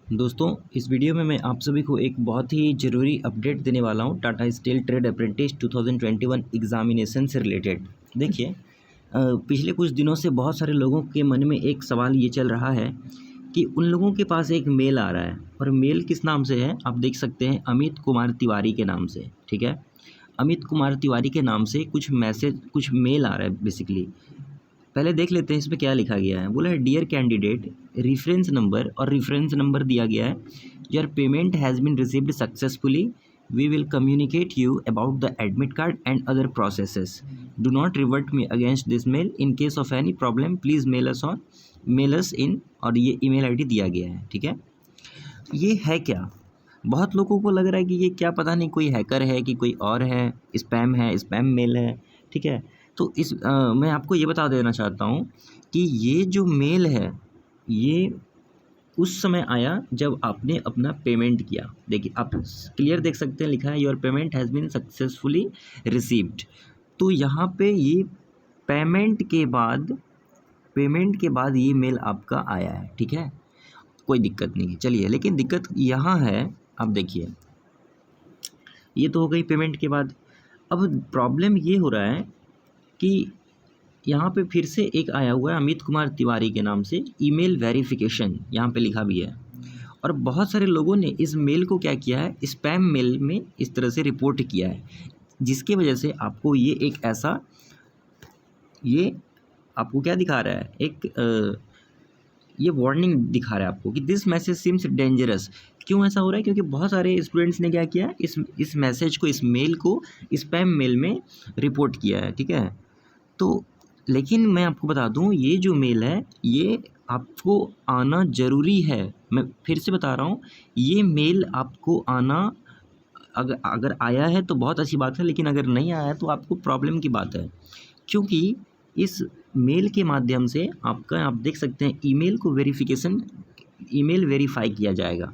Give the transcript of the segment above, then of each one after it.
दोस्तों, इस वीडियो में मैं आप सभी को एक बहुत ही ज़रूरी अपडेट देने वाला हूँ Tata steel trade apprentice 2021 examination से रिलेटेड। देखिए, पिछले कुछ दिनों से बहुत सारे लोगों के मन में एक सवाल ये चल रहा है कि उन लोगों के पास एक मेल आ रहा है और मेल किस नाम से है, आप देख सकते हैं अमित कुमार तिवारी के नाम से। ठीक है, अमित कुमार तिवारी के नाम से कुछ मेल आ रहा है बेसिकली। पहले देख लेते हैं इसमें क्या लिखा गया है। बोला है डियर कैंडिडेट, रेफरेंस नंबर और रेफरेंस नंबर दिया गया है। Your payment has been received successfully. We will communicate you about the admit card and other processes. Do not revert me against this mail. In case of any problem please mail us in, और ये email ID दिया गया है। ठीक है, ये है क्या? बहुत लोगों को लग रहा है कि ये क्या, पता नहीं कोई हैकर है कि कोई और है, स्पैम मेल है। ठीक है, तो मैं आपको ये बता देना चाहता हूँ कि ये जो मेल है, ये उस समय आया जब आपने अपना पेमेंट किया। देखिए, आप क्लियर देख सकते हैं, लिखा है your payment has been successfully received. तो यहाँ पे ये पेमेंट के बाद ये मेल आपका आया है। ठीक है, कोई दिक्कत नहीं है। चलिए, लेकिन दिक्कत यहाँ है, आप देखिए, ये तो हो गई पेमेंट के बाद। अब प्रॉब्लम ये हो रहा है कि यहाँ पे फिर से एक आया हुआ है अमित कुमार तिवारी के नाम से ईमेल वेरिफिकेशन, यहाँ पे लिखा भी है। और बहुत सारे लोगों ने इस मेल को क्या किया है, स्पैम मेल में इस तरह से रिपोर्ट किया है, जिसकी वजह से आपको ये आपको क्या दिखा रहा है, ये वार्निंग दिखा रहा है आपको कि दिस मैसेज सिम्स डेंजरस। क्यों ऐसा हो रहा है? क्योंकि बहुत सारे स्टूडेंट्स ने क्या किया, इस मैसेज को, इस मेल को स्पैम मेल में रिपोर्ट किया है। ठीक है, तो लेकिन मैं आपको बता दूं, ये जो मेल है ये आपको आना ज़रूरी है। मैं फिर से बता रहा हूँ, ये मेल आपको आना, अगर आया है तो बहुत अच्छी बात है, लेकिन अगर नहीं आया है तो आपको प्रॉब्लम की बात है। क्योंकि इस मेल के माध्यम से आप देख सकते हैं ईमेल वेरीफाई किया जाएगा।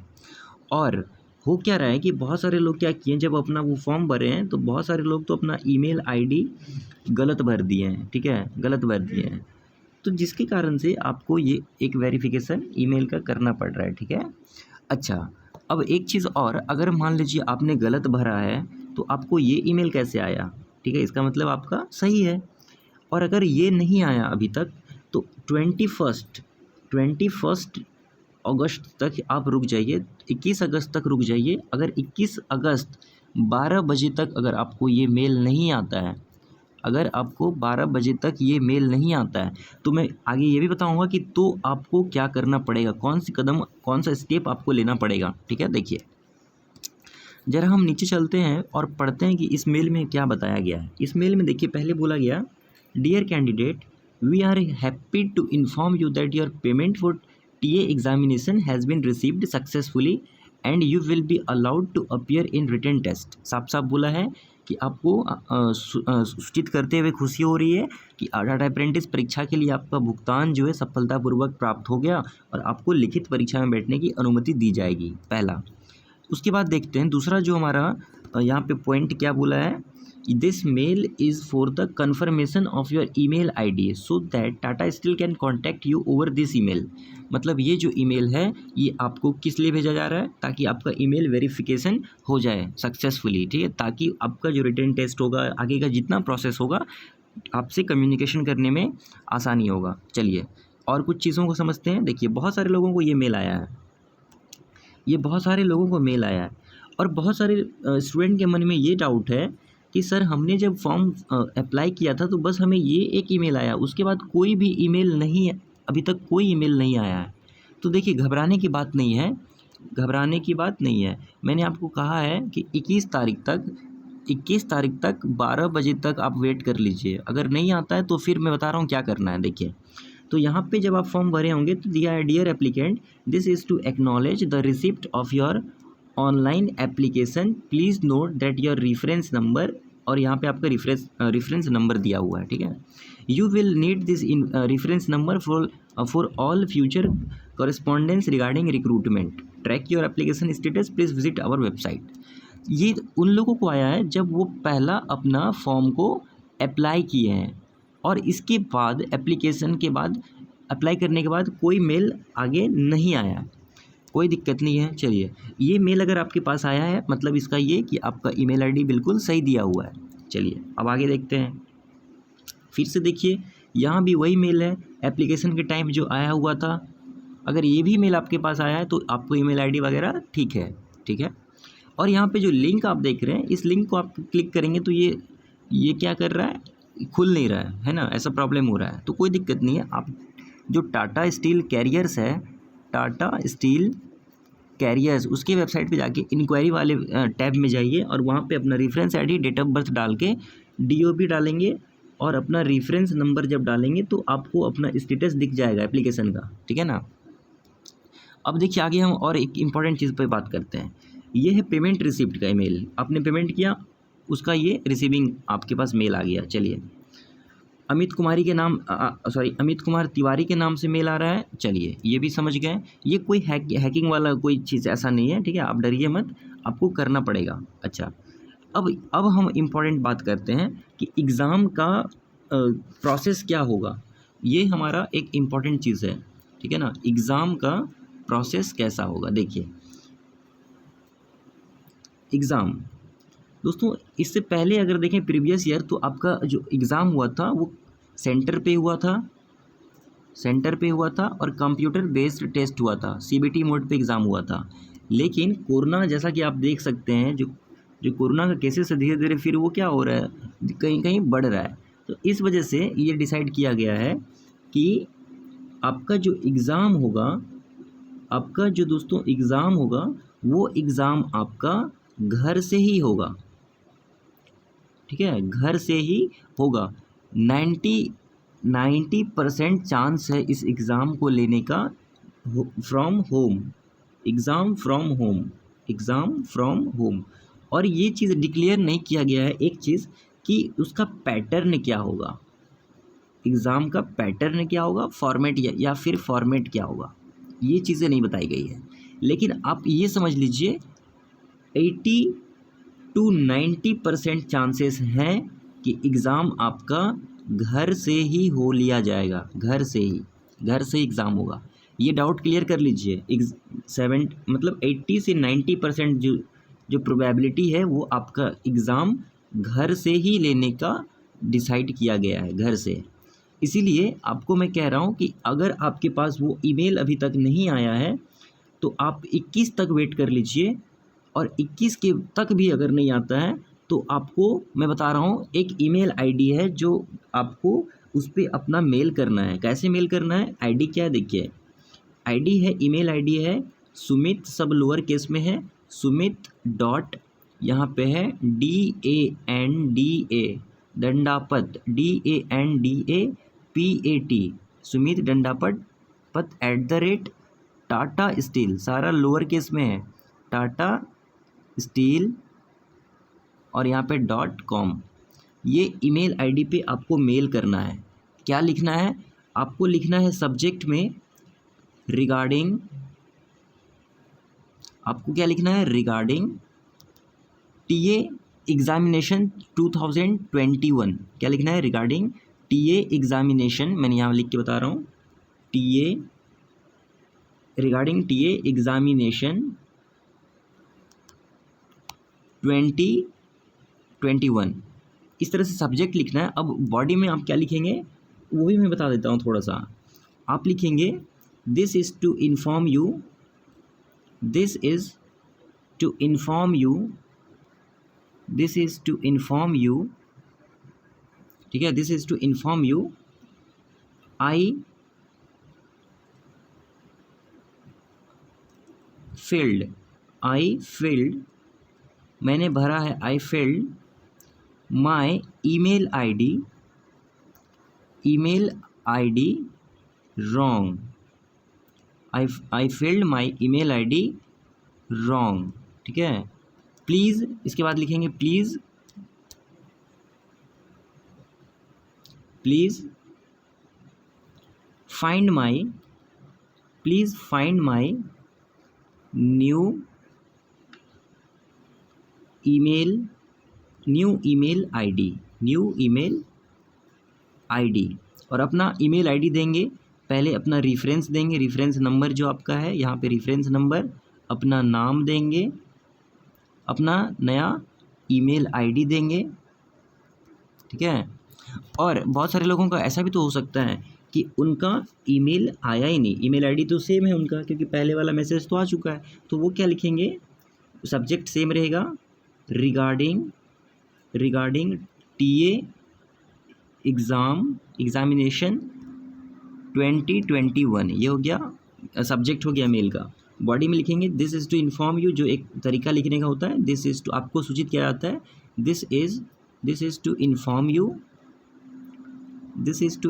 और हो क्या रहा है कि बहुत सारे लोग क्या किए, जब अपना वो फॉर्म भरे हैं तो बहुत सारे लोग तो अपना ईमेल आईडी गलत भर दिए हैं। ठीक है, गलत भर दिए हैं, तो जिसके कारण से आपको ये एक वेरिफिकेशन ईमेल का करना पड़ रहा है। ठीक है, अच्छा, अब एक चीज़ और, अगर मान लीजिए आपने गलत भरा है तो आपको ये ईमेल कैसे आया? ठीक है, इसका मतलब आपका सही है। और अगर ये नहीं आया अभी तक तो 21 अगस्त तक आप रुक जाइए, 21 अगस्त तक रुक जाइए। अगर 21 अगस्त 12 बजे तक अगर आपको ये मेल नहीं आता है, अगर आपको 12 बजे तक ये मेल नहीं आता है, तो मैं आगे ये भी बताऊंगा कि तो आपको क्या करना पड़ेगा, कौन सा स्टेप आपको लेना पड़ेगा। ठीक है, देखिए, जरा हम नीचे चलते हैं और पढ़ते हैं कि इस मेल में क्या बताया गया है। इस मेल में देखिए, पहले बोला गया, dear candidate, we are happy to inform you that your payment for TA examination has been received successfully and you will be allowed to appear in written test. साफ साफ बोला है कि आपको सूचित करते हुए खुशी हो रही है कि टाटा अप्रेंटिस परीक्षा के लिए आपका भुगतान जो है सफलतापूर्वक प्राप्त हो गया और आपको लिखित परीक्षा में बैठने की अनुमति दी जाएगी, पहला। उसके बाद देखते हैं दूसरा जो हमारा यहाँ पे पॉइंट क्या बोला है, this mail is for the confirmation of your email ID so that Tata steel can contact you over this email. मतलब ये जो ईमेल है ये आपको किस लिए भेजा जा रहा है, ताकि आपका ईमेल वेरिफिकेशन हो जाए सक्सेसफुली। ठीक है, ताकि आपका जो रिटन टेस्ट होगा, आगे का जितना प्रोसेस होगा, आपसे कम्युनिकेशन करने में आसानी होगा। चलिए, और कुछ चीज़ों को समझते हैं। देखिए, बहुत सारे लोगों को ये मेल आया है, और बहुत सारे स्टूडेंट के मन में ये डाउट है कि सर, हमने जब फॉर्म अप्लाई किया था तो बस हमें ये एक ईमेल आया, उसके बाद कोई भी ईमेल नहीं, अभी तक कोई ईमेल नहीं आया है। तो देखिए, घबराने की बात नहीं है। मैंने आपको कहा है कि 21 तारीख तक 12 बजे तक आप वेट कर लीजिए। अगर नहीं आता है तो फिर मैं बता रहा हूँ क्या करना है। देखिए, तो यहाँ पे जब आप फॉर्म भरे होंगे तो दिया है, dear applicant, this is to acknowledge the receipt of your online application, please note that your reference number, और यहाँ पे आपका रेफरेंस नंबर दिया हुआ है। ठीक है, you will need this reference number for all future correspondence regarding recruitment, track your application status, please visit our website. ये उन लोगों को आया है जब वो पहला अपना फॉर्म को अप्लाई किए हैं, और इसके बाद अप्लाई करने के बाद कोई मेल आगे नहीं आया। कोई दिक्कत नहीं है। चलिए, ये मेल अगर आपके पास आया है मतलब इसका ये कि आपका ईमेल आईडी बिल्कुल सही दिया हुआ है। चलिए अब आगे देखते हैं। फिर से देखिए, यहाँ भी वही मेल है एप्लीकेशन के टाइम जो आया हुआ था। अगर ये भी मेल आपके पास आया है तो आपको ईमेल आईडी वगैरह ठीक है, ठीक है। और यहाँ पे जो लिंक आप देख रहे हैं, इस लिंक को आप क्लिक करेंगे तो ये क्या कर रहा है, खुल नहीं रहा है ना, ऐसा प्रॉब्लम हो रहा है। तो कोई दिक्कत नहीं है, आप जो टाटा स्टील कैरियर्स है, टाटा स्टील कैरियर्स, उसके वेबसाइट पे जाके इंक्वायरी वाले टैब में जाइए और वहाँ पे अपना reference ID, date of birth डाल के डीओबी डालेंगे और अपना रेफरेंस नंबर जब डालेंगे तो आपको अपना स्टेटस दिख जाएगा एप्लीकेशन का, ठीक है ना। अब देखिए आगे हम और एक इम्पॉर्टेंट चीज़ पे बात करते हैं। ये है पेमेंट रिसिप्ट का ईमेल, आपने पेमेंट किया उसका ये रिसीविंग आपके पास मेल आ गया। चलिए, अमित कुमारी के नाम अमित कुमार तिवारी के नाम से मेल आ रहा है। चलिए ये भी समझ गए, ये कोई हैकिंग वाला कोई चीज़ ऐसा नहीं है, ठीक है, आप डरिए मत, आपको करना पड़ेगा। अच्छा, अब हम इम्पॉर्टेंट बात करते हैं कि एग्ज़ाम का प्रोसेस क्या होगा। ये हमारा एक इम्पॉर्टेंट चीज़ है, ठीक है ना। एग्ज़ाम का प्रोसेस कैसा होगा, देखिए एग्ज़ाम दोस्तों, इससे पहले अगर देखें प्रीवियस ईयर तो आपका जो एग्ज़ाम हुआ था वो सेंटर पे हुआ था और कंप्यूटर बेस्ड टेस्ट हुआ था, सीबीटी मोड पे एग्ज़ाम हुआ था। लेकिन कोरोना, जैसा कि आप देख सकते हैं, जो कोरोना का केसेस है धीरे धीरे फिर वो क्या हो रहा है, कहीं कहीं बढ़ रहा है। तो इस वजह से ये डिसाइड किया गया है कि आपका जो एग्ज़ाम होगा, आपका जो दोस्तों एग्ज़ाम होगा, वो एग्ज़ाम आपका घर से ही होगा, ठीक है, घर से ही होगा। 90% चांस है इस एग्ज़ाम को लेने का from home, exam from home. और ये चीज़ डिक्लेयर नहीं किया गया है एक चीज़ कि उसका पैटर्न क्या होगा, एग्ज़ाम का पैटर्न क्या होगा, फॉर्मेट या फिर फॉर्मेट क्या होगा, ये चीज़ें नहीं बताई गई है। लेकिन आप ये समझ लीजिए 80 to 90% चांसेस हैं कि एग्ज़ाम आपका घर से ही हो लिया जाएगा, घर से ही एग्ज़ाम होगा। ये डाउट क्लियर कर लीजिए। 80 से 90% जो प्रोबेबिलिटी है वो आपका एग्ज़ाम घर से ही लेने का डिसाइड किया गया है, घर से। इसीलिए आपको मैं कह रहा हूँ कि अगर आपके पास वो ईमेल अभी तक नहीं आया है तो आप 21 तक वेट कर लीजिए, और 21 के तक भी अगर नहीं आता है तो आपको मैं बता रहा हूँ एक ईमेल आईडी है जो आपको उस पर अपना मेल करना है। कैसे मेल करना है, आईडी क्या है देखिए, आईडी है, ईमेल आईडी है सुमित, सब लोअर केस में है, सुमित डॉट, यहाँ पे है DANDA Dandapat DANDAPAT, Sumit Dandapat @Tata steel, सारा लोअर केस में है, टाटा स्टील और यहाँ पे .com, ये ईमेल आईडी पे आपको मेल करना है। क्या लिखना है, आपको लिखना है सब्जेक्ट में रिगार्डिंग, आपको क्या लिखना है, रिगार्डिंग टीए एग्जामिनेशन 2021, क्या लिखना है, रिगार्डिंग टीए एग्जामिनेशन, मैंने यहाँ लिख के बता रहा हूँ, टीए रिगार्डिंग टीए एग्जामिनेशन 2021, इस तरह से सब्जेक्ट लिखना है। अब बॉडी में आप क्या लिखेंगे वो भी मैं बता देता हूँ थोड़ा सा। आप लिखेंगे this is to inform you, this is to inform you, this is to inform you, ठीक है, this is to inform you I filled, मैंने भरा है, I filled my email ID wrong, I filled my email ID wrong, ठीक है। Please, इसके बाद लिखेंगे please find my new email ID, और अपना ईमेल आईडी देंगे पहले अपना रेफरेंस देंगे, रेफरेंस नंबर जो आपका है यहाँ पे रेफरेंस नंबर, अपना नाम देंगे, अपना नया ईमेल आईडी देंगे, ठीक है। और बहुत सारे लोगों का ऐसा भी तो हो सकता है कि उनका ईमेल आया ही नहीं, ईमेल आईडी तो सेम है उनका क्योंकि पहले वाला मैसेज तो आ चुका है, तो वो क्या लिखेंगे, सब्जेक्ट सेम रहेगा, रिगार्डिंग टीए एग्जामिनेशन 2021, ये हो गया, सब्जेक्ट हो गया मेल का। बॉडी में लिखेंगे this is to inform you, जो एक तरीका लिखने का होता है, दिस इज़ टू, आपको सूचित किया जाता है, this is to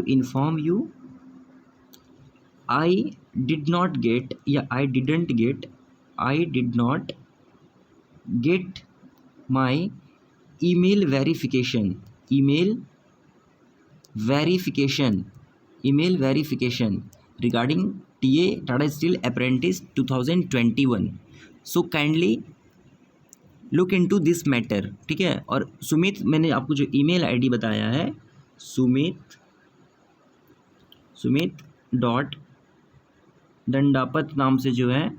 inform you I did not get या I did not get my email verification regarding TA Tata steel apprentice 2021, so kindly look into this matter, ठीक है। और सुमित, मैंने आपको जो ईमेल आईडी बताया है, सुमित डॉट दंडापत नाम से जो है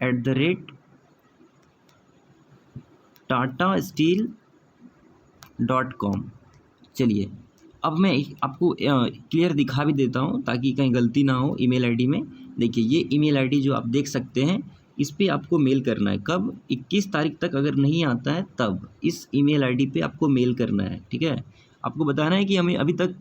@TataSteel.com। चलिए अब मैं आपको क्लियर दिखा भी देता हूँ ताकि कहीं गलती ना हो ईमेल आईडी में। देखिए ये ईमेल आईडी जो आप देख सकते हैं, इस पे आपको मेल करना है। कब? 21 तारीख तक अगर नहीं आता है तब इस ईमेल आईडी पे आपको मेल करना है, ठीक है। आपको बताना है कि हमें अभी तक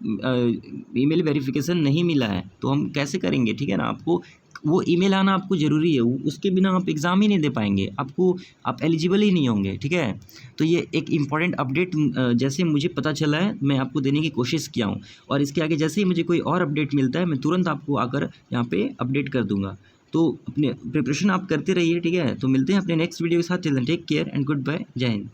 ईमेल वेरिफिकेशन नहीं मिला है, तो हम कैसे करेंगे, ठीक है ना। आपको वो ईमेल आना आपको ज़रूरी है, उसके बिना आप एग्ज़ाम ही नहीं दे पाएंगे, आप एलिजिबल ही नहीं होंगे, ठीक है। तो ये एक इम्पॉर्टेंट अपडेट जैसे मुझे पता चला है मैं आपको देने की कोशिश किया हूँ, और इसके आगे जैसे ही मुझे कोई और अपडेट मिलता है मैं तुरंत आपको आकर यहाँ पे अपडेट कर दूँगा। तो अपने प्रिपरेशन आप करते रहिए, ठीक है। तो मिलते हैं अपने नेक्स्ट वीडियो के साथ। Till then take care and good bye, Jai Hind.